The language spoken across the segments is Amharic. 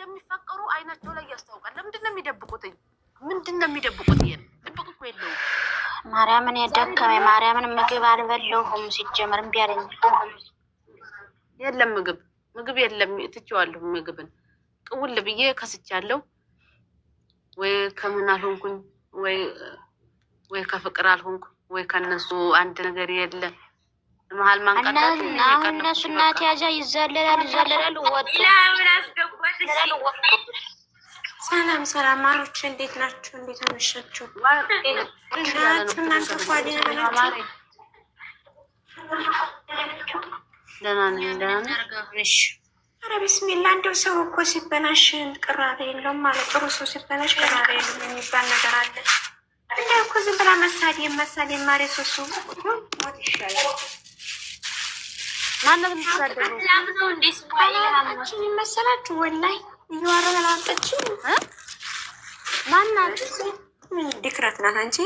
እንደሚፈቀሩ አይናቸው ላይ ያስታውቃል። ለምንድን ነው የሚደብቁት? ምንድን ነው የሚደብቁት? ይሄን ድብቅ እኮ የለውም። ማርያምን የደከመ ማርያምን ምግብ አልበለሁም። ሲጀመር እምቢ አለኝ። የለም ምግብ የለም። ትቼዋለሁ ምግብን ቅውል ብዬ ከስቻለሁ። ወይ ከምን አልሆንኩኝ ወይ ከፍቅር አልሆንኩ ወይ ከነሱ አንድ ነገር የለ መሀል ማንቀጣት እነሱ እናት ያዣ ይዘለላል ወጡ። ሰላም ማሮች፣ እንዴት ናችሁ? እንዴት አመሻችሁ? እናንተ ፏዲና ናችሁ? ደህና ነኝ። ኧረ ቢስሚላ። እንደው ሰው እኮ ሲበላሽ ቅራሬ የለውም ማለት ጥሩ ሰው ሲበላሽ ቅራሬ የለውም የሚባል ነገር አለ። እንደ እኮ ዝም ብላ መሳሌ ማሬ ሶሱ ሞት ይሻላል። ማንም ተሳደበው አላችን ይመሰላችሁ? ወላሂ እየዋረላጠችን ማናት? ዲክራት ናት። አንቺ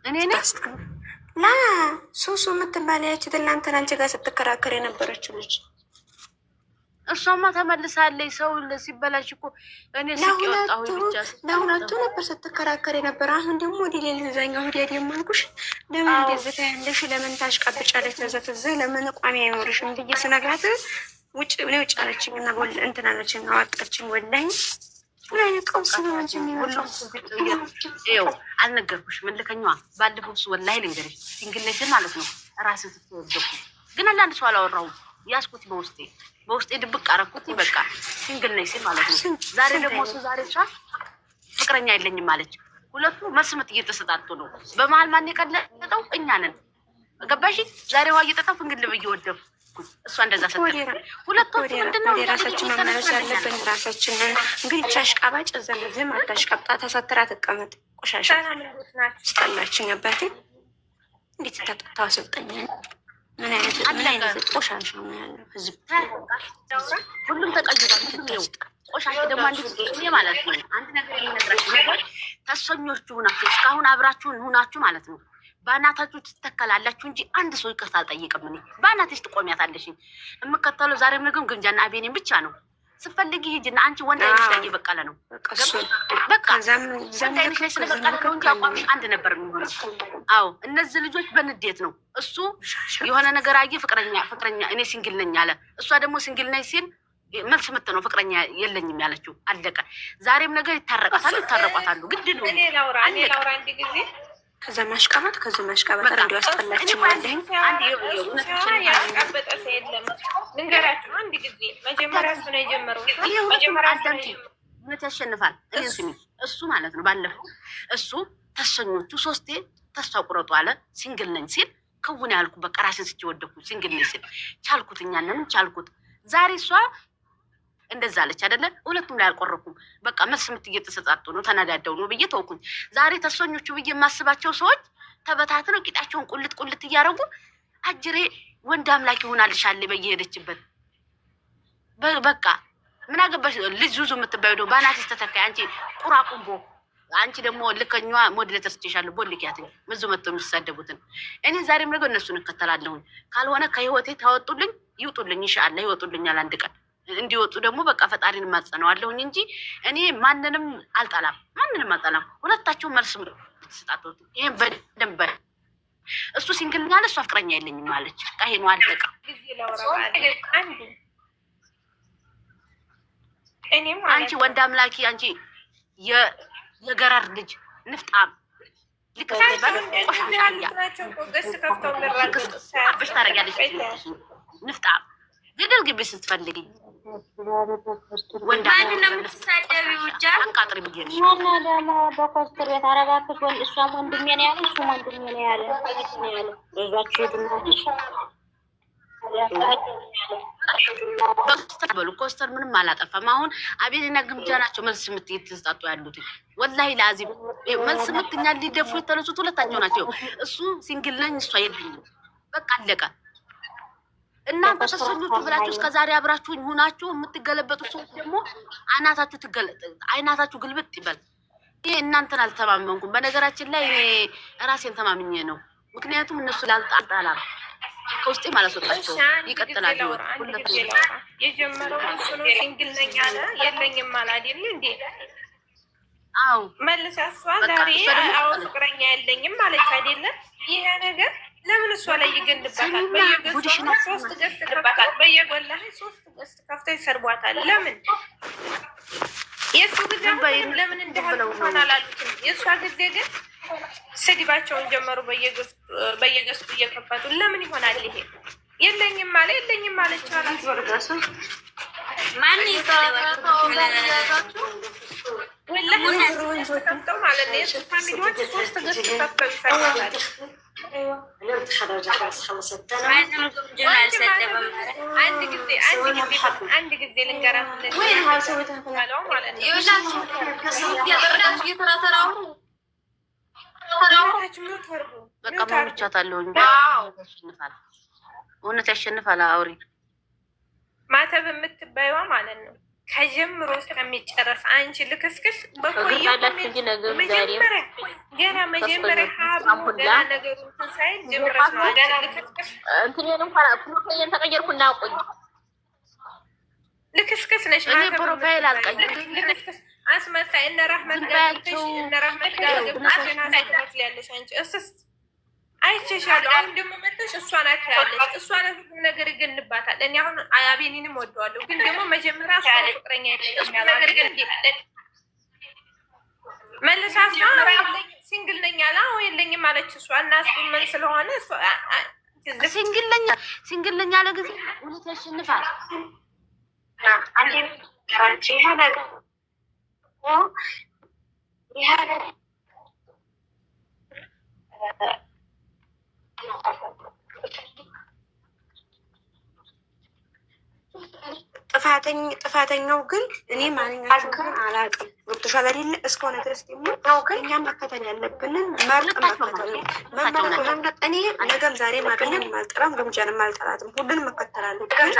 እኔ ነኝ ላ ሶሱ የምትባል ያቺ ትላንትና አንቺ ጋር ስትከራከር የነበረችው ልጅ እሷማ ተመልሳለች። ሰው ሲበላሽ እኮ እኔ ስቅ ወጣሁ ብቻ ለሁለቱ ነበር ስትከራከር የነበረ። አሁን ደግሞ ወደ ሌላኛው ሂዲያ የማልኩሽ ለምን እንደዚህ ታያለሽ? ለምን ታሽቃብጫለሽ? ተዘተዘ ለምን ቋሚ አይኖርሽም ብዬ ስነግራት ውጭ አለችኝ እና እንትን አለችኝ፣ አወጣችኝ። ወላሂ ላይ ቀውስ ነው እንጂ የሚወጣው ይኸው አልነገርኩሽም። እልከኛዋ ባለፈው እሱ ወላሂ ልንገርሽ ሲንግሌሽን ማለት ነው ራስ ስትወደቁ ግን ለአንድ ሰው አላወራሁም። ያስኩት በውስጤ ድብቅ አረኩት። በቃ ሲንግል ነኝ ሲል ማለት ነው። ዛሬ ደግሞ እሷ ፍቅረኛ የለኝም ማለች። ሁለቱ መስመት እየተሰጣጡ ነው። በመሀል ማን የቀለጠው? እኛ ነን። ገባሽ? ዛሬ ውሃ እየጠጣሁ ፍንግል ብዬ ወደኩ። እሷ እንደዛ ሰጠች። ሁለቶቹ ምንድነው የራሳችን መመለስ ያለብን ራሳችንን። እንግዲህ ቻሽቃባጭ ዘመዝም አታሽቃብጣ ተሰትራ ትቀመጥ። ቆሻሻ ስጠላችን አባቴ እንዴት ተጠጣ አሰልጠኛ ምን አይነት ቆሻሻ ነው ያለው ህዝብ። ሁሉም ተቀይሯል። ቆሻሻ ደግሞ አንድ ማለት ነው። አንድ ነገር የሚነግራችሁ ነገር ተሰኞቹ ሁናችሁ እስካሁን አብራችሁን ሁናችሁ ማለት ነው በእናታችሁ ትተከላላችሁ እንጂ አንድ ሰው ይቅርታ አልጠይቅም። እኔ በእናትሽ ትቆሚያታለሽኝ። የምከተለው ዛሬም ነገም ግምጃና አቤኔን ብቻ ነው። ስትፈልጊ ሂጂና አንቺ ወንድ አይነሽ ላይ እየበቀለ ነው። በቃ ወንድ አይነሽ ላይ ስለበቀለ ነው እንጂ አቋምሽ አንድ ነበር የሚሆነው። አዎ እነዚህ ልጆች በንዴት ነው። እሱ የሆነ ነገር አየ፣ ፍቅረኛ እኔ ሲንግል ነኝ አለ። እሷ ደግሞ ሲንግል ነኝ ሲል መልስ ምት ነው ፍቅረኛ የለኝም ያለችው። አለቀ። ዛሬም ነገር ይታረቋታሉ። ግድ ነው። እኔ ላውራ አንድ ጊዜ ከዛ ማሽቃበጥ እንዲ ያስጠላችሁ ማለኝ። ያስቀበጠ ሰው የለም። ልንገራችሁ አንድ ጊዜ መጀመሪያ እሱ ነው የጀመረው። እውነት ያሸንፋል። እሱ ማለት ነው ባለፈው እሱ ተሰኞቹ 3 ተስፋ ቁረጡ አለ። ሲንግል ነኝ ሲል ከውን ያልኩ በቃ ራሴን ስትወደኩ ሲንግል ነኝ ሲል ቻልኩት፣ እኛንም ቻልኩት። ዛሬ እሷ እንደዛ አለች አይደለ? ሁለቱም ላይ አልቆረኩም። በቃ መልስ ምት እየተሰጣጡ ነው፣ ተናዳደው ነው ብዬ ተውኩኝ። ዛሬ ተሰኞቹ ብዬ የማስባቸው ሰዎች ተበታትነው ቂጣቸውን ቁልት እያደረጉ አጅሬ ወንድ አምላክ ይሆናልሻል በየሄደችበት። በቃ ምን አገባሽ? ልጅ ዙዙ የምትባዩ ደግሞ ባናትሽ ተተካይ አንቺ ቁራቁምቦ። አንቺ ደግሞ ልከኛዋ ሞዴሬተር ስትይሻለሁ ቦልኪያት ምዙ መጥተው የሚሳደቡትን እኔ ዛሬም ነገር እነሱን እከተላለሁኝ። ካልሆነ ከህይወቴ ታወጡልኝ፣ ይውጡልኝ፣ ኢንሻአላህ ይወጡልኛል አንድ ቀን። እንዲወጡ ደግሞ በቃ ፈጣሪን ማጸነዋለሁኝ እንጂ እኔ ማንንም አልጠላም። ሁለታቸው መልስ ተሰጣጡ። ይሄን በደንብ እሱ ሲንግል ያለ እሷ ፍቅረኛ የለኝም ማለች። ይሄ ነው አለቀ። አንቺ ወንድ አምላኪ፣ አንቺ የገራር ልጅ ንፍጣም ልክስቆሻሽ ታደርጊያለሽ። ንፍጣም ገደል ግቢ ስትፈልጊ ማን ነው የምትሳደቢው? አንቃጥሪ ብዬሽ ደግሞ በኮስተር ቤት አረጋክሽ ወንድ እሷም ወንድሜ ነው ያለ እሱም ወንድሜ ነው ያለ እዛችሁ ድናሽ ኮስተር ምንም አላጠፋም። አሁን አቤልና ግምጃ ናቸው መልስ ምት እየተሰጣጡ ያሉት። ወላሂ ለአዚም መልስ ምት እኛ ሊደፉ የተነሱት ሁለታቸው ናቸው። እሱ ሲንግል ነኝ እሷ የለኝም በቃ አለቀ። እናንተ ተሰኞቹ ብላችሁ እስከዛሬ አብራችሁኝ ሁናችሁ የምትገለበጡ ሰዎች ደግሞ አይናታችሁ ግልብጥ ይበል። ይሄ እናንተን አልተማመንኩም። በነገራችን ላይ ራሴን ተማምኜ ነው። ምክንያቱም እነሱ ላልጣጣላ ከውስጤ ማለት ወጣቸው ይቀጥላል። የጀመረው እሱ ነው። ሲንግል ነኝ አለ የለኝም አለ አይደል እንዴ? አዎ መልሳ እሷ ዛሬ አዎ ፍቅረኛ የለኝም ማለች አይደለም። ይሄ ነገር ለምን እሷ ላይ ይገንባታል? በየገዙ ሶስት ገስት ልባታል። በየጎላ 3 ገስት ከፍተው ይሰርቧታል። ለምን የእሱ ጊዜ ለምን እንደሆነ አላሉትም። የእሷ ጊዜ ግን ስድባቸውን ጀመሩ። በየገስቱ እየከፈቱ ለምን ይሆናል ይሄ? የለኝም ማለ የለኝም ማለች አላቸው። ማን ይሰራው ከፍተው ማለት ነው። የእሱ ፋሚሊዎች 3 ገስት ከፍተው ይሰርቧታል። አንድ ጊዜ ልንገራት ማለት በቃ ሞልቻታለሁ እንጂ እውነት ያሸንፋል። አውሪ ማተብ የምትባይዋ ማለት ነው። ከጀምሮ እስከሚጨረስ አንቺ ልክስክስ ገና መጀመሪያ ገና ነገሩን ሳይል ጀምረሽ ነው ገና ልክስክስ ተቀየርኩ እና ቆይ ልክስክስ ነሽ። እኔ ፕሮፋይል አልቀይርም። ልክስክስ አስመሳይ እነ ረህመት ጋር ትመስያለሽ አንቺ እስስ አይቼሻለሁ። አሁን ደግሞ መጥተሽ እሷን አታያለሽ። እሷን ሁሉ ነገር ይገንባታል። እኔ አሁን አቤኒንም ወደዋለሁ፣ ግን ደግሞ መጀመሪያ እሷ ፍቅረኛ ነገር ግን መልሳ ሲንግል ነኝ አለ የለኝም አለች እሷ እና እሱ ምን ስለሆነ ሲንግል ነኝ አለ ጊዜ እውነት ያሸንፋል። ጥፋተኛው ግን እኔ ማንኛቸውም አላውቅም። ገብቶሻል አይደለ? እስከሆነ ድረስ ደግሞ እኛም መከተል ያለብንን መርጥ መከተል ነው። መመረጥ እኔ ነገም ዛሬ ማገኘም አልጠራም፣ ግምጃንም አልጠራትም። ሁሉንም መከተላለሁ። ግን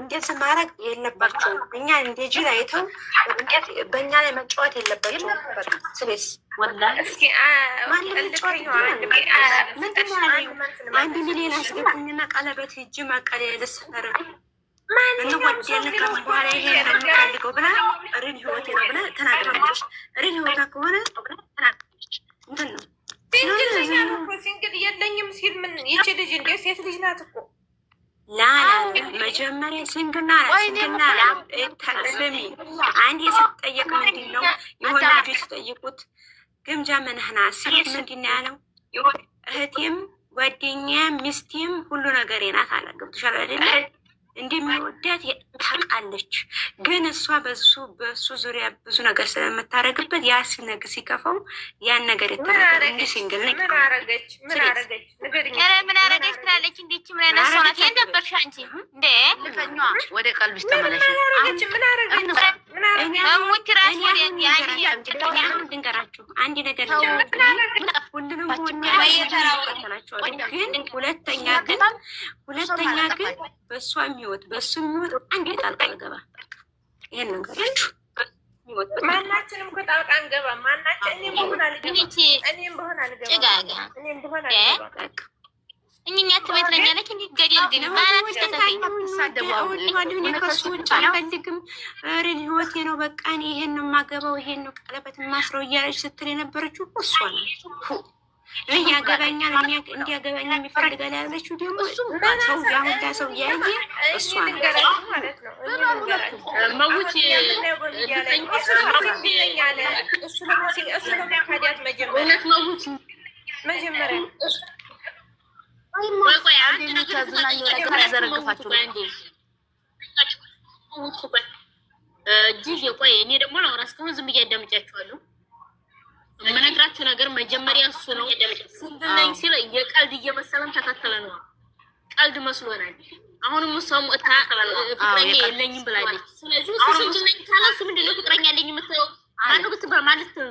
እንዴት ማድረግ የለባቸውም። እኛ እንደ ጅል አይተው በእኛ ላይ መጫወት የለባቸውም። ስለዚህ አንድ ሚሊዮን አስገቡኝና ቀለበት ሂጅ መቀሌ ልስፈር እንወደን ከምን በኋላ ይሄ የምፈልገው ብላ ሪል ህይወቴ ነው ብላ ተናግራለች። ሪል ህይወታ ከሆነ እንትን ነው ሲንግል የለኝም ሲል ምን ይቺ ልጅ እንደ ሴት ልጅ ናት እኮ ላላ መጀመሪያ ሲንግልና ስሚ አንድ የስትጠየቅ ምንድን ነው የሆነ ልጅ የተጠየቁት ግምጃ ምንህና ሲል ምንድን ነው ያለው? እህቴም ጓደኛም ሚስቴም ሁሉ ነገር ናት አለ። ገብቶሻል አይደለ? እንደሚወዳት ታውቃለች። ግን እሷ በሱ ዙሪያ ብዙ ነገር ስለምታደርግበት ያ ሲነግ ሲከፋው ያን ነገር የተናገረ እንዲ ሲንግል ነኝ ምን አረገች ትላለች። እንዴች ምን አይነት ሰው ናት? እንደበርሻ አንቺ እንዴ ልከኛ ወደ ቀልብሽ ተመለሽ። ምን አረገች ድንገራችሁ አንድ ነገር ሁሉንም ግን ሁለተኛ ግን በእሷ የሚወት በእሱ የሚወት አንድ ጣልቃ አልገባ። ይሄን ነገራችሁ ማናችንም እኮ ጣልቃ አንገባ። ማናችን እኔም በሆነ አልገባ እኛ ትቤት ነኝ ያለች እንዴት ገደል ግን ማለት ከሱ ውጭ አልፈልግም፣ ሪል ህይወቴ ነው በቃ እኔ ይሄን ነው የማገባው፣ ይሄን ነው ቀለበት ማስረው እያለች ስትል የነበረችው እሷ ናት። እኔ ያገባኛል እንዲያገባኝ የሚፈልጋል ያለችው ደግሞ ሰው ያሁዳ ሰው እያየ እሷ ናት ማለት ነው። መውት መጀመሪያ ቆይ አንድ ነገር ዘረግፋችሁ እጅግ የቆየ እኔ ደግሞ ነው እስካሁን ዝም ብዬ አዳምጫችኋለሁ። የምነግራችሁ ነገር መጀመሪያ እሱ ነው ሲንግል ነኝ ሲል የቀልድ እየመሰለን ተከተለ ነው። ቀልድ መስሎናል። አሁንም እሷም ፍቅረኛ የለኝም ብላለች። ስለዚህ እሱ ሲንግል ነኝ ካለ እሱ ምንድን ነው ፍቅረኛ የለኝ የምትለው ማነው ብትባል ማለት ነው።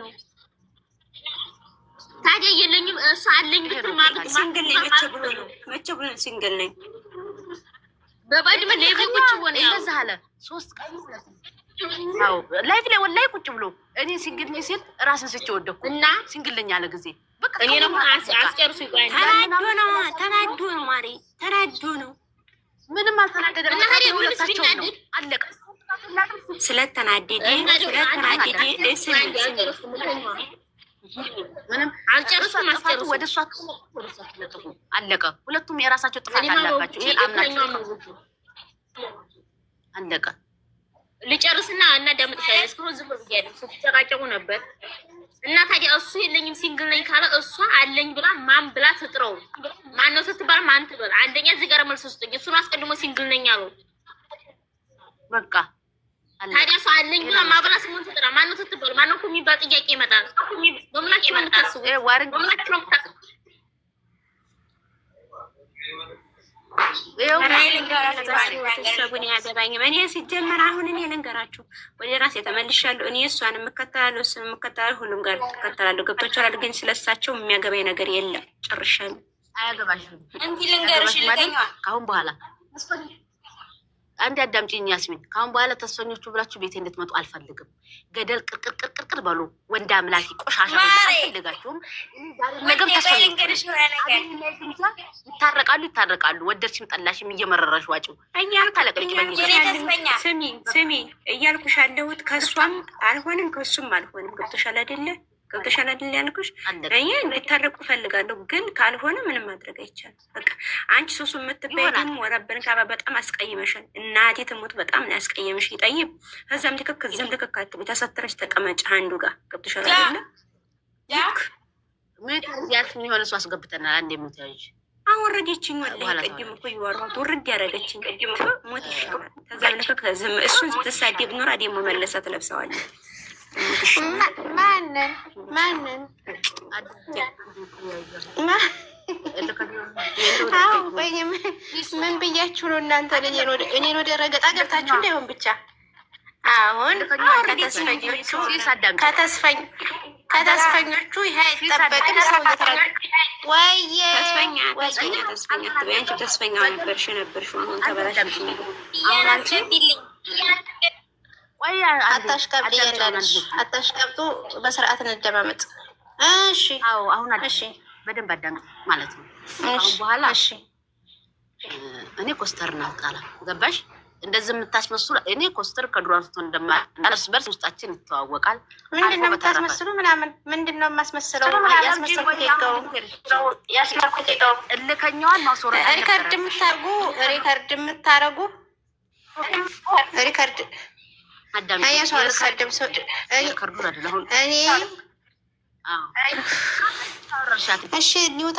ታዲያ የለኝም እሱ አለኝ ብትል ማለት ሲንግል ነኝ መቼ ብሎ ሲንግል ነኝ በባድመ ለይብ ቁጭ ሆነ እንደዛ አለ 3 ቀን ላይፍ ላይ ወላሂ ቁጭ ብሎ እኔ ሲንግል ነኝ ሲል ራስን ስቼ ወደኩ እና ሲንግል ነኝ አለ ጊዜ በቃ እኔ ደግሞ አስጨርሱ ይቆይ ተናዶ ነው ማሪ ተናዶ ነው። ምንም አልተናደደም። እና ታዲያ ሁለታቸው ነው አለቀ። ስለተናደደ ምንም አልጨርሱም። አስጨርሱ ወደ እሷ ተለጥፉ አለቀ። ሁለቱም የራሳቸው ጥፋት አለባቸው። ይሄን አምናችሁ አለቀ። ልጨርስና እናዳምጥሻለሁ። እስካሁን ዝም ብያለሁ። ስትጨቃጨቁ ነበር እና ታዲያ እሱ የለኝም ሲንግል ነኝ ካለ እሷ አለኝ ብላ ማን ብላ ትጥረው? ማን ነው ስትባል ማን ትበል? አንደኛ እዚህ ጋር መልስ ስጡኝ። እሱን አስቀድሞ ሲንግል ነኝ አሉ። በቃ ታዲያ እሷ አለኝ ብላ ማብላ ስሙን ትጥራ? ማን ነው ስትባል ማን ነው እኮ የሚባል ጥያቄ ይመጣል። በምላችሁ ነው የምታስቡት? በምላችሁ ነው የምታስቡት? ሰቡን ያገባኝም እኔ ሲጀመር አሁን እኔ ልንገራችሁ ወደ ራሴ ተመልሻለሁ። እኔ እሷን የምከተላለሁ እሱን የምከተላለሁ ሁሉም ጋር ትከተላለሁ። ገብቶቻል። ግን ስለሳቸው የሚያገባኝ ነገር የለም። ጨርሻለሁ። አያገባሽም። እንዲ ልንገርሽ ከአሁን በኋላ አንድ አዳምጪኝ ያስሚን። ከአሁን በኋላ ተስፈኞቹ ብላችሁ ቤቴ እንድትመጡ አልፈልግም። ገደል ቅርቅር በሉ። ወንድ አምላኪ ቆሻሻ አልፈልጋችሁም። ነገም ተስፈኞቹ ይታረቃሉ። ወደድሽም ጠላሽም እየመረረሽ ዋጭው ስሚ እያልኩሽ አለሁት። ከእሷም አልሆንም ከእሱም አልሆንም። ገብቶሻል አይደለ? ገብቶሻል አይደለ ያልኩሽ? እኔ እንድታረቁ እፈልጋለሁ፣ ግን ካልሆነ ምንም ማድረግ አይቻልም። በቃ አንቺ ሱሱ የምትበይም ወረብን ካባ በጣም አስቀይመሻል። እናቴ ትሞት በጣም ነው ያስቀየምሽ። ይጠይብ ከዛም ልክክ እዚህም ልክክ አትበይ። ተሰትረሽ ተቀመጭ አንዱ ጋር። ገብቶሻል አይደለ? ያልሽኝ የሆነ ሰው አስገብተናል። አንድ የምትያዥ አወረደችኝ። ወላሂ ቅድም እኮ ይወራሁት ውርድ ያደረገችኝ ሞት ይሻላል። ከዛም ልክክ እሱን ስትሳደብ ኖራ ደግሞ መለሳ ትለብሰዋለች። ማንን ምን ብያችሁ ነው እናንተ? እኔን ወደ ረገጣ ገብታችሁ እንዳይሆን ብቻ። አሁን ከተስፈኞቹ ይሄ አይጠበቅም። ሰው ተስፈኛ ነበርሽ አሁን ተበላሽ። አታሽቀብጥ እያለች አታሽቀብጡ። በስርዓት እንደማመጥ። እሺ አሁን እሺ በደንብ አዳምጥ ማለት ነው። አሁን በኋላ እሺ እኔ ኮስተርና ቃላ ገባሽ? እንደዚህ የምታስመስሉ እኔ ኮስተር ከድሮ አንስቶ እንደማርስ በርስ ውስጣችን ይተዋወቃል። ምንድን ነው የምታስመስሉ? ምንድን ነው የማስመስለው? ያስመሰልኩት ይገው እልከኛዋን ማስወረድ ሪከርድ የምታረጉ ሪከርድ እሺ ኒውት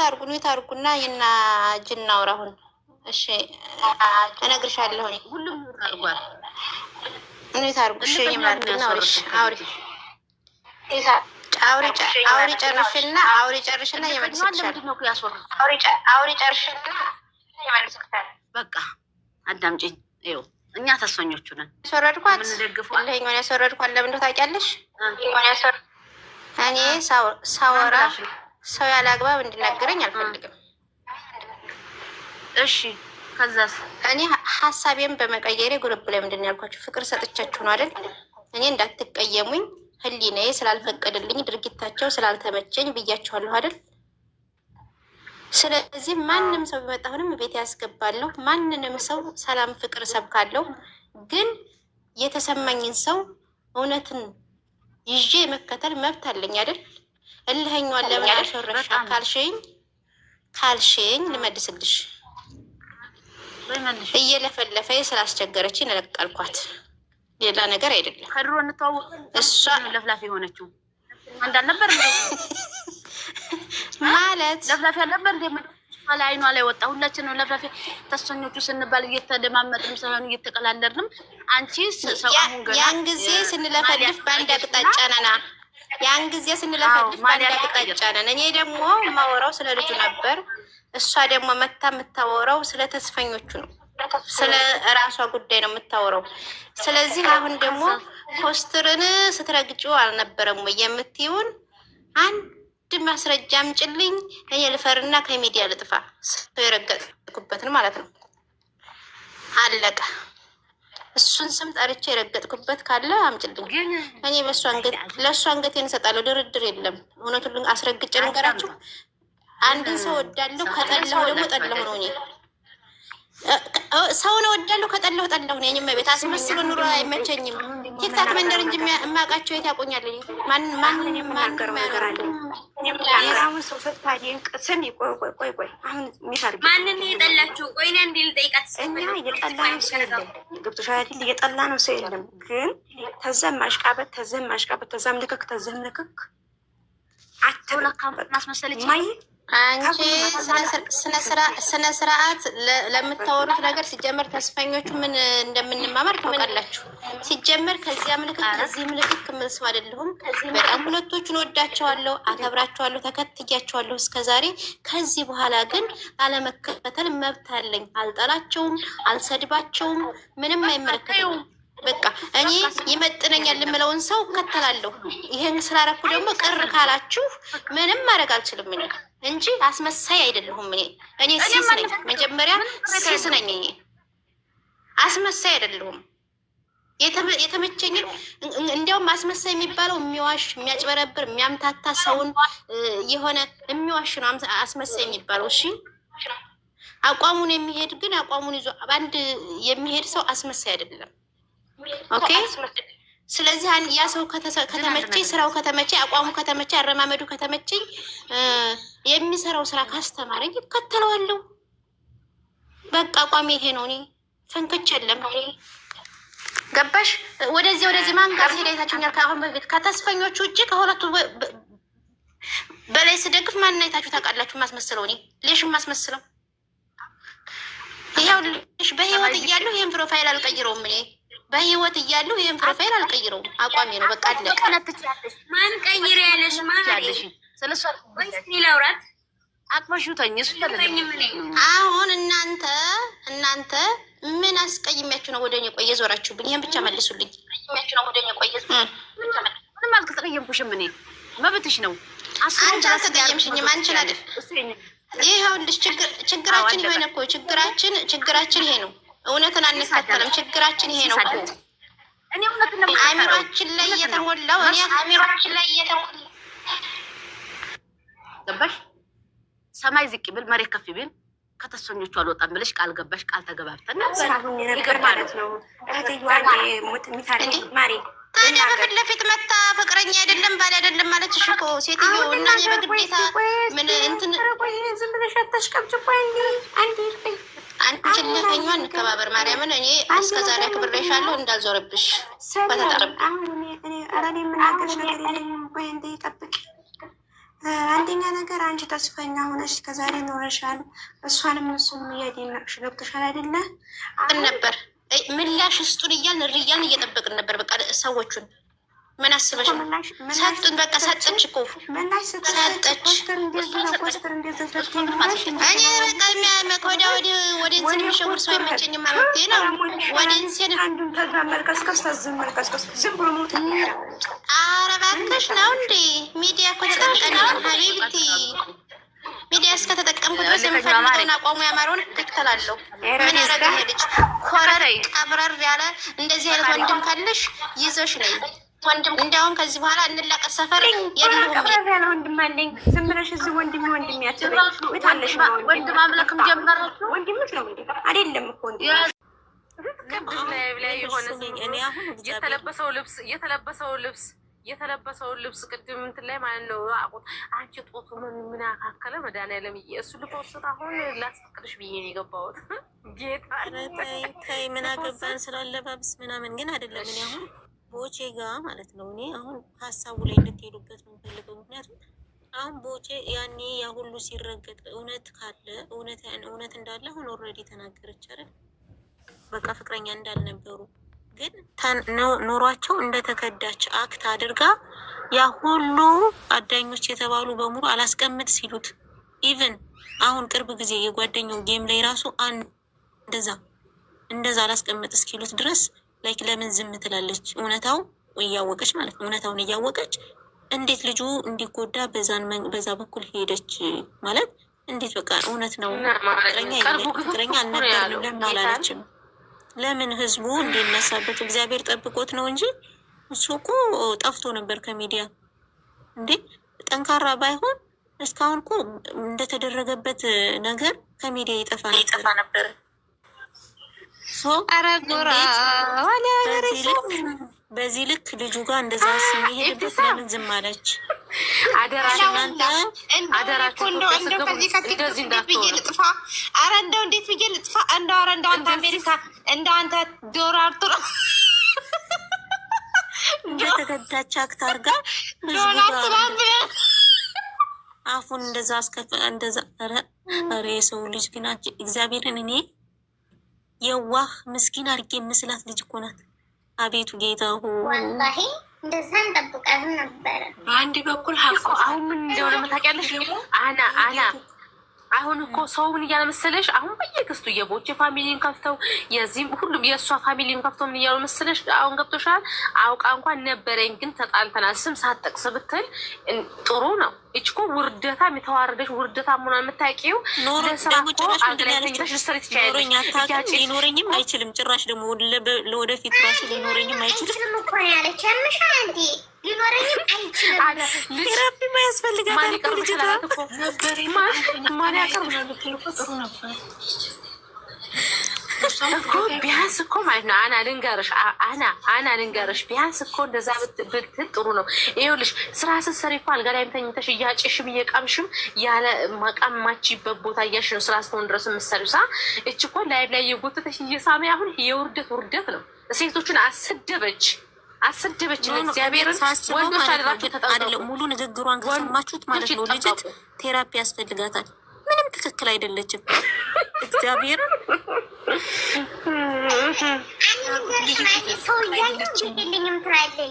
አርጉና ይና ጅና አውራ አሁን እሺ እነግርሻለሁ። ሁሉም አርጓል። ኒውት አርጉ እሺ ይማርግና አውሪ ጨርሽና የመልስልሻል። አውሪ ጨርሽና የመልስልሻል። በቃ አዳምጪኝ። ይኸው እኛ ተስፈኞቹ ነን። ያስወረድኳት ለኛውን ያስወረድኳት ለምን እንደው ታውቂያለሽ? እኔ ሳወራ ሰው ያለ አግባብ እንዲናገረኝ አልፈልግም። እሺ ከዛስ? እኔ ሀሳቤን በመቀየሬ ጉርብ ላይ ምንድን ነው ያልኳቸው? ፍቅር ሰጥቻችሁ ነው አይደል? እኔ እንዳትቀየሙኝ ህሊናዬ ስላልፈቀደልኝ ድርጊታቸው ስላልተመቸኝ ብያችኋለሁ አይደል? ስለዚህ ማንም ሰው ቢመጣ አሁንም ቤት ያስገባለሁ። ማንንም ሰው ሰላም ፍቅር ሰብካለሁ። ግን የተሰማኝን ሰው እውነትን ይዤ መከተል መብት አለኝ አይደል? እልኸኛዋን ለምን አልሾረሽ ካልሽኝ ልመልስልሽ። እየለፈለፈ ስላስቸገረች ነለቀልኳት። ሌላ ነገር አይደለም። ከድሮ እንተዋወቅ። እሷ ለፍላፊ የሆነችው እንዳልነበር ማለት ለፍላፊ አልነበር እንደ ላይ አይኗ ላይ ወጣ። ሁላችንም ለፍላፊ ተስፈኞቹ ስንባል እየተደማመጥንም ሳይሆን እየተቀላለድንም አንቺ ሰውሁን ገና ያን ጊዜ ስንለፈልፍ በአንድ አቅጣጫ ነና ያን ጊዜ ስንለፈልፍ በአንድ አቅጣጫ ነን። እኔ ደግሞ የማወራው ስለ ልጁ ነበር። እሷ ደግሞ መታ የምታወራው ስለ ተስፈኞቹ ነው። ስለ ራሷ ጉዳይ ነው የምታወራው። ስለዚህ አሁን ደግሞ ኮስትርን ስትረግጪው አልነበረም ወይ የምትይውን አንድ ማስረጃ አምጪልኝ። እኔ ልፈርና ከሚዲያ ልጥፋ። ሰው የረገጥኩበትን ማለት ነው። አለቀ። እሱን ስም ጠርቼ የረገጥኩበት ካለ አምጭልኝ። እኔ ለእሱ አንገቴን እሰጣለሁ። ድርድር የለም። እውነቱን አስረግጬ ልንገራችሁ። አንድን ሰው ወዳለሁ፣ ከጠላሁ ደግሞ ጠላሁ ነው። እኔ ሰውን ወዳለሁ፣ ከጠላሁ ጠላሁ ነው። እኔም ቤት አስመስሎ ኑሮ አይመቸኝም። ቲክታክ መንደር እንጂ የማውቃቸው የት ያቆኛል? ማንን የጠላችሁ? ቆይ እንዲ ልጠይቃት። እየጠላ ነው ሰው የለም። ግን ተዘም ማሽቃበት፣ ተዘም ማሽቃበት፣ ተዛም ልክክ፣ ተዘም ልክክ ማይ አንቺ ስነ ስርዓት ለምታወሩት ነገር ሲጀመር ተስፈኞቹ ምን እንደምንማማር ታውቃላችሁ። ሲጀመር ከዚያ ምልክት ከዚህ ምልክት ምስም አይደለሁም። በጣም ሁለቶቹን ወዳቸዋለሁ፣ አከብራቸዋለሁ፣ ተከትያቸዋለሁ እስከዛሬ። ከዚህ በኋላ ግን አለመከተል መብት አለኝ። አልጠላቸውም፣ አልሰድባቸውም፣ ምንም አይመለከተኝም። በቃ እኔ ይመጥነኛል የምለውን ሰው እከተላለሁ። ይሄን ስላረኩ ደግሞ ቅር ካላችሁ ምንም ማድረግ አልችልም እኔ እንጂ አስመሳይ አይደለሁም። እኔ ሲስ ነኝ፣ መጀመሪያ ሲስ ነኝ። እኔ አስመሳይ አይደለሁም። የተመቸኝን እንዲያውም አስመሳይ የሚባለው የሚዋሽ፣ የሚያጭበረብር፣ የሚያምታታ ሰውን የሆነ የሚዋሽ ነው አስመሳይ የሚባለው። እሺ አቋሙን የሚሄድ ግን አቋሙን ይዞ በአንድ የሚሄድ ሰው አስመሳይ አይደለም። ኦኬ። ስለዚህ ያ ሰው ከተመቸኝ፣ ስራው ከተመቸኝ፣ አቋሙ ከተመቸኝ፣ አረማመዱ ከተመቸኝ፣ የሚሰራው ስራ ካስተማረኝ ይከተለዋለሁ። በቃ አቋሚ ይሄ ነው። እኔ ፍንክች የለም። ገባሽ? ወደዚህ ማን ጋር ሲል አይታችሁኛል? ከአሁን በፊት ከተስፈኞቹ ውጭ ከሁለቱ በላይ ስደግፍ ማን አይታችሁ ታውቃላችሁ? ማስመስለው እኔ ሌሽ ማስመስለው ይሄው ልሽ በህይወት እያለሁ ይሄን ፕሮፋይል አልቀይረውም እኔ በህይወት እያለሁ ይሄን ፕሮፋይል አልቀይረውም። አቋሜ ነው። በቃ አለቀ። ማን ቀይር ያለሽ? ማን ያለሽ? ስለሷ ወይስ ላውራት አቅመሽውተኝ እሱ አሁን እናንተ ምን አስቀይሜያችሁ ነው ወደኔ ቆየ ዞራችሁብኝ? ይሄን ብቻ መልሱልኝ። ምንም አልተቀየምኩሽም። እኔ መብትሽ ነው። አንቺ አልተቀየምሽኝም። አንቺን አይደል? ይኸውልሽ ችግራችን ይሄ ነው እኮ ችግራችን ይሄ ነው። እውነትን አንከተልም። ችግራችን ይሄ ነው። እኔ እውነትን ነው አእምሯችን ላይ እየተሞላው ገባሽ? ሰማይ ዝቅ ብል መሬት ከፍ ብል ከተሰኞቹ አልወጣም ብለሽ ቃል ገባሽ። ቃል ተገባብተን ነበር ማለት ነው። ታዲያ በፊት ለፊት መታ ፍቅረኛ አይደለም ባል አይደለም ማለት እሺ እኮ ሴትዮ እና በግዴታ ምን እንትን ዝም ብለሽ አታሽቀብጭ። ቆይ አንቺን ለተኛ እንከባበር። ማርያምን እኔ እስከዛሬ አክብሬሻለሁ እንዳልዞርብሽ በተጠረብ እኔ አራኔ የምናገርሽ ነገር የለኝም። ቆይ እንደ ይጠብቅ። አንደኛ ነገር አንቺ ተስፈኛ ሆነሽ ከዛሬ ኖረሻል። እሷንም እሱንም እያደነቅሽ ገብቶሻል አይደለ? ነበር ምላሽ ስጡን እያልን እርያን እየጠበቅን ነበር። በቃ ሰዎቹን ምን አስበሽ ነው? ሰጡን። በቃ ሰጠች እኮ ሰጠች። እኔ በቃ ወደ እንትን የሚሸውር ሰው አይመቸኝም ማለት ነው። ወደ እንትን ኧረ እባክሽ ነው እንዴ? ሚዲያ እኮ ተጠቀሚ ሀቢብቲ። ሚዲያ እስከተጠቀምኩት ድረስ የምፈልገውን አቋሙ ያማረውን እከተላለሁ። ምን ያረገ ልጅ ኮረር ቀብረር ያለ እንደዚህ አይነት ወንድም ካለሽ ይዘሽ ነይ። እንዲያውም ከዚህ በኋላ እንላቀስ። ሰፈር የለውም ወንድም አለኝ። ዝም ብለሽ እዚህ ወንድም ያለሽ ወንድም አምለክም ጀመራችሁ። ወንድምሽ ነው አይደለም እኮ የተለበሰው ልብስ ቅድም እንትን ላይ ማለት ነው። አንቺ ጦቱ ምን ያካከለ መድኃኒዓለም እሱ ልትወስድ አሁን ላስፈቅድሽ ብዬ ነው የገባሁት። ጌታ ተይ ምን አገባን ስላለባብስ ምናምን ግን አይደለም። እኔ አሁን ቦቼ ጋር ማለት ነው እኔ አሁን ሀሳቡ ላይ እንድትሄዱበት ነው የምፈልገው። ምክንያቱም አሁን ቦቼ ያኔ ያ ሁሉ ሲረገጥ እውነት ካለ እውነት እንዳለ አሁን ኦልሬዲ ተናገረች አይደል? በቃ ፍቅረኛ እንዳልነበሩ ግን ኖሯቸው እንደተከዳች አክት አድርጋ ያ ሁሉ አዳኞች የተባሉ በሙሉ አላስቀምጥ ሲሉት ኢቭን አሁን ቅርብ ጊዜ የጓደኛው ጌም ላይ ራሱ እንደዛ አላስቀምጥ እስኪሉት ድረስ ላይክ ለምን ዝም ትላለች? እውነታው እያወቀች ማለት ነው። እውነታውን እያወቀች እንዴት ልጁ እንዲጎዳ በዛ በኩል ሄደች ማለት እንዴት? በቃ እውነት ነው ፍቅረኛ አልነበርንም ለምን አላለችም? ለምን ህዝቡ እንዲነሳበት እግዚአብሔር ጠብቆት ነው እንጂ እሱ እኮ ጠፍቶ ነበር ከሚዲያ እንዴ። ጠንካራ ባይሆን እስካሁን እኮ እንደተደረገበት ነገር ከሚዲያ ይጠፋ ነበር። በዚህ ልክ ልጁ ጋር እንደዛ የሚሄድበት ለምን ዝም አለች? እንደው እንዴት ብዬ ልጥፋ? እንደው አንተ አሜሪካ እንደው አንተ ዶላር ጥሩ እንደተገዳች አክት አድርጋ አፉን እንደዛ አስከፈ እንደዛ። ኧረ የሰው ልጅ ግን እግዚአብሔርን እኔ የዋህ ምስኪን አድርጌ ምስላት ልጅ እኮ ናት። አቤቱ ጌታ ወላሂ እንደዛ እንጠብቃለን ነበረ። በአንድ በኩል አሁን ምን እንደሆነ መታውቂያለሽ? አና አሁን እኮ ሰውን እያለ መሰለሽ አሁን በየክስቱ የቦቼ ፋሚሊን ከፍተው የዚህም ሁሉም የእሷ ፋሚሊን ከፍተው ምን እያሉ መሰለሽ? አሁን ገብቶሻል። አውቃ እንኳን ነበረኝ ግን ተጣልተናል ስም ሳትጠቅስ ብትል ጥሩ ነው። እች እኮ ውርደታም የተዋረደች ውርደታ መሆኗን የምታውቂው ለስራ እኮ አገናኝተሽ ልትሰሪ ትችያለሽ። ሊኖረኝም አይችልም ጭራሽ ደግሞ ለወደፊት ራሱ ሊኖረኝም አይችልም እኮ ያለች ያምሻ እንዲ ሊኖረኝም አይችልም። ቴራፒ ማያስፈልጋት ማን ይቀርብሻል እኮ ማን ያቀርብሻል ጥሩ ነበር እኮ ቢያንስ እኮ ማለት ነው። አና ልንገርሽ ቢያንስ እኮ እንደዛ ብትል ጥሩ ነው። ይኸውልሽ ስራ ስትሰሪ እኮ አልጋ ላይ ተኝተሽ እያጨሽም እየቃምሽም ያለ ማቃማችበት ቦታ እያሽ ነው ስራ እስከሆን ድረስ የምትሰሪው ሳ እች እኮ ላይ ላይ የጎተተሽ እየሳመ አሁን የውርደት ነው። ሴቶችን አሰደበች እግዚአብሔርን ወንዶች አደራችሁ ተጠቅመው ሙሉ ንግግሯን ከሰማችሁት ማለት ነው ልጅት ቴራፒ ያስፈልጋታል። ምንም ትክክል አይደለችም። እግዚአብሔርን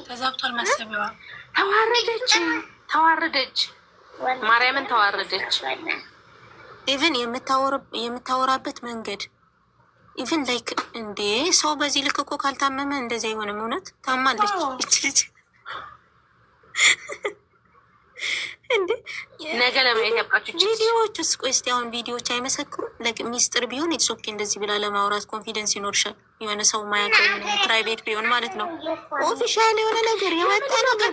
ተዛብቷል ማሰቢያዋ። ተዋረደች ማርያምን ተዋረደች። ኢቭን የምታወራበት መንገድ ኢቭን ላይክ እንዴ ሰው በዚህ ልክ እኮ ካልታመመ እንደዚህ አይሆንም። እውነት ታማለች ልጅ እንዴ ነገ ለማየት ያብቃችሁ። ቪዲዮዎች ውስጥ ቆይ እስኪ አሁን ቪዲዮዎች አይመሰክሩም? ሚስጥር ቢሆን ኢትሶኬ እንደዚህ ብላ ለማውራት ኮንፊደንስ ይኖርሻል። የሆነ ሰው ማያውቀው ፕራይቬት ቢሆን ማለት ነው። ኦፊሻል የሆነ ነገር የወጣ ነገር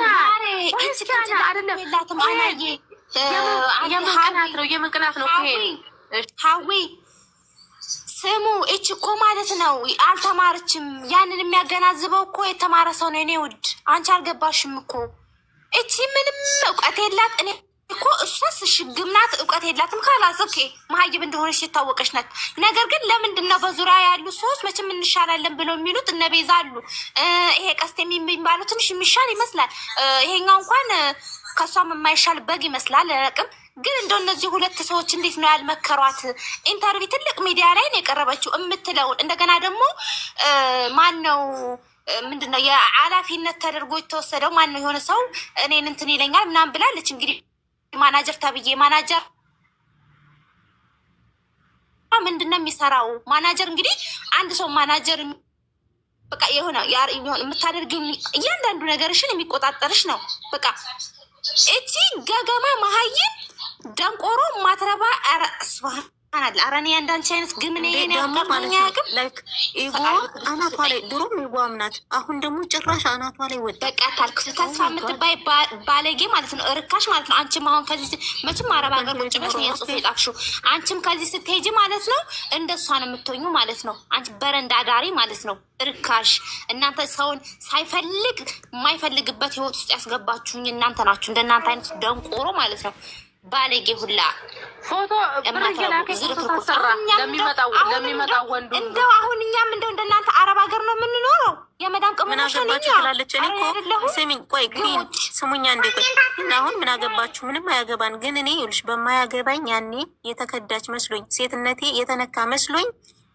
የምንቅናት ነው። ሀዊ ስሙ እች እኮ ማለት ነው አልተማረችም። ያንን የሚያገናዝበው እኮ የተማረ ሰው ነው። እኔ ውድ አንቺ አልገባሽም እኮ እቺ ምንም እውቀት የላት። እኔ እኮ እሷስ ሽግም ናት፣ እውቀት የላትም። ካላስ ኦኬ መሀይብ እንደሆነች የታወቀች ናት። ነገር ግን ለምንድን ነው በዙሪያ ያሉ ሰዎች መቼም እንሻላለን ብለው የሚሉት? እነ ቤዛ አሉ። ይሄ ቀስት የሚባለው ትንሽ የሚሻል ይመስላል። ይሄኛው እንኳን ከእሷም የማይሻል በግ ይመስላል። አላውቅም ግን እንደው እነዚህ ሁለት ሰዎች እንዴት ነው ያልመከሯት? ኢንተርቪው ትልቅ ሚዲያ ላይ ነው የቀረበችው የምትለውን እንደገና ደግሞ ማን ነው ምንድነው የኃላፊነት ተደርጎ የተወሰደው? ማን ነው የሆነ ሰው እኔን እንትን ይለኛል ምናምን ብላለች። እንግዲህ ማናጀር ተብዬ ማናጀር ምንድነው የሚሰራው? ማናጀር እንግዲህ አንድ ሰው ማናጀር በቃ የሆነ የምታደርጊው እያንዳንዱ ነገርሽን የሚቆጣጠርሽ ነው። በቃ እቺ ገገማ መሀይም ደንቆሮ ማትረባ አረኔ አንዳንቺ አይነት ግምን ላይክ ኢጎ አናቷ ላይ ድሮም ኢጎም ናት። አሁን ደግሞ ጭራሽ አናቷ ላይ ወጣ። በቃ ታልክ ተስፋ የምትባይ ባለጌ ማለት ነው፣ እርካሽ ማለት ነው። አንቺም አሁን ከዚህ መቼም አረብ ሀገር ቁጭ ብለሽ ነው የጽሁፍ የጻፍሽው። አንቺም ከዚህ ስትሄጂ ማለት ነው እንደሷ ነው የምትሆኙ ማለት ነው። አንቺ በረንዳ ዳሪ ማለት ነው፣ እርካሽ። እናንተ ሰውን ሳይፈልግ የማይፈልግበት ህይወት ውስጥ ያስገባችሁኝ እናንተ ናችሁ። እንደናንተ አይነት ደንቆሮ ማለት ነው ባለጌ ሁላ ፎቶ ለሚመጣው ወንዱ እንደው አሁን እኛም እንደው እንደናንተ አረብ ሀገር ነው የምንኖረው። የመዳም ምን አገባችሁ ትላለች። እኔ እኮ ስሚኝ፣ ቆይ ስሙኛ እንዴ ቆይ አሁን ምን አገባችሁ? ምንም አያገባን። ግን እኔ ይኸውልሽ በማያገባኝ ያኔ የተከዳች መስሎኝ ሴትነቴ የተነካ መስሎኝ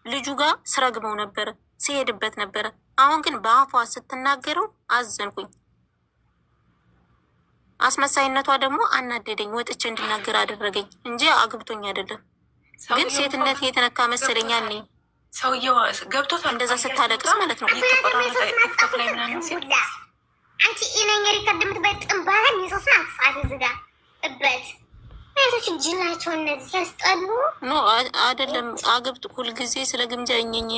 ልጁ ጋር ስረግመው ነበረ፣ ሲሄድበት ነበረ። አሁን ግን በአፏ ስትናገረው አዘንኩኝ። አስመሳይነቷ ደግሞ አናደደኝ። ወጥቼ እንድናገር አደረገኝ እንጂ አግብቶኝ አይደለም። ግን ሴትነት የተነካ መሰለኝ ያኔ ሰውየው ገብቶታል። እንደዛ ስታለቅስ ማለት ነው። አንቺ ኢነኛሪ ከደምትበት ጥንባለን የሶስና አትጻፊ ዝጋ እበት አይቶች ጅላቸው እነዚህ ያስጠሉ ኖ አይደለም። አግብት ሁልጊዜ ስለ ግምጃ እኘኝ